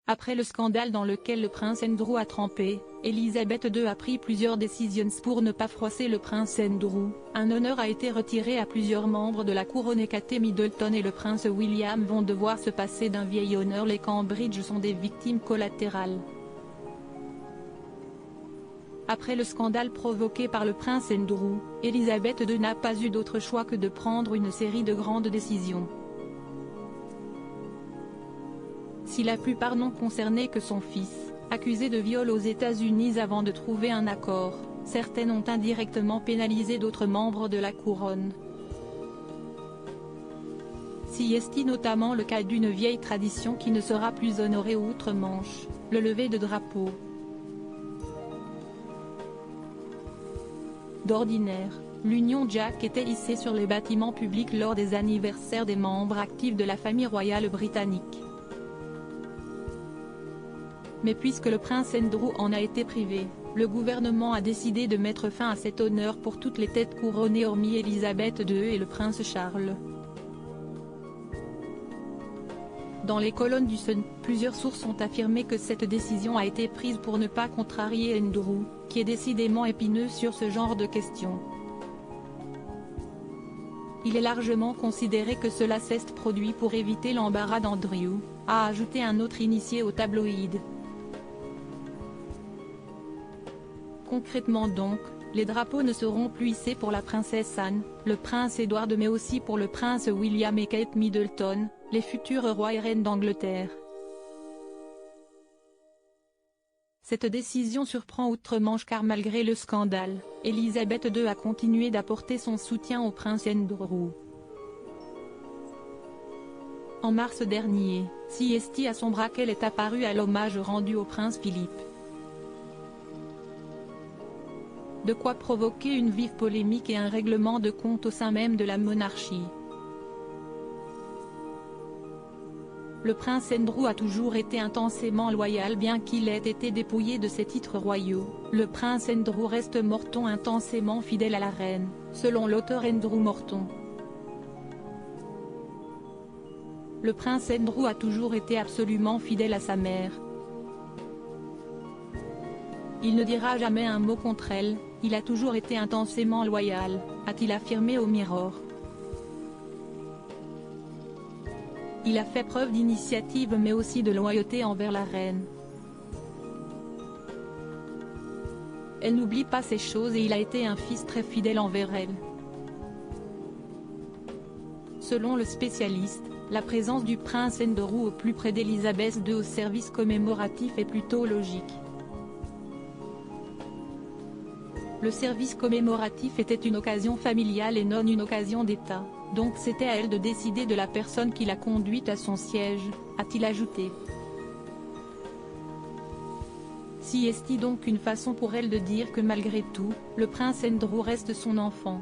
Après le scandale dans lequel le prince Andrew a trempé, Elisabeth II a pris plusieurs décisions pour ne pas froisser le prince Andrew. Un honneur a été retiré à plusieurs membres de la couronne. Kate Middleton et le prince William vont devoir se passer d'un vieil honneur. Les Cambridge sont des victimes collatérales. Après le scandale provoqué par le prince Andrew, Elisabeth II n'a pas eu d'autre choix que de prendre une série de grandes décisions. Si la plupart n'ont concerné que son fils, accusé de viol aux États-Unis avant de trouver un accord, certaines ont indirectement pénalisé d'autres membres de la couronne. C'est notamment le cas d'une vieille tradition qui ne sera plus honorée outre-Manche, le lever de drapeau. D'ordinaire, l'Union Jack était hissée sur les bâtiments publics lors des anniversaires des membres actifs de la famille royale britannique. Mais puisque le prince Andrew en a été privé, le gouvernement a décidé de mettre fin à cet honneur pour toutes les têtes couronnées hormis Elisabeth II et le prince Charles. Dans les colonnes du Sun, plusieurs sources ont affirmé que cette décision a été prise pour ne pas contrarier Andrew, qui est décidément épineux sur ce genre de questions. Il est largement considéré que cela s'est produit pour éviter l'embarras d'Andrew, a ajouté un autre initié au tabloïd. Concrètement donc, les drapeaux ne seront plus hissés pour la princesse Anne, le prince Edward mais aussi pour le prince William et Kate Middleton, les futurs rois et reines d'Angleterre. Cette décision surprend outre-Manche car malgré le scandale, Elisabeth II a continué d'apporter son soutien au prince Andrew. En mars dernier, à son braquet est apparu à l'hommage rendu au prince Philippe. De quoi provoquer une vive polémique et un règlement de compte au sein même de la monarchie. Le prince Andrew a toujours été intensément loyal bien qu'il ait été dépouillé de ses titres royaux. Le prince Andrew reste Morton intensément fidèle à la reine, selon l'auteur Andrew Morton. Le prince Andrew a toujours été absolument fidèle à sa mère. Il ne dira jamais un mot contre elle, il a toujours été intensément loyal, a-t-il affirmé au Mirror. Il a fait preuve d'initiative mais aussi de loyauté envers la reine. Elle n'oublie pas ces choses et il a été un fils très fidèle envers elle. Selon le spécialiste, la présence du prince Andrew au plus près d'Elisabeth II au service commémoratif est plutôt logique. Le service commémoratif était une occasion familiale et non une occasion d'État, donc c'était à elle de décider de la personne qui l'a conduite à son siège, a-t-il ajouté. C'est donc une façon pour elle de dire que malgré tout, le prince Andrew reste son enfant.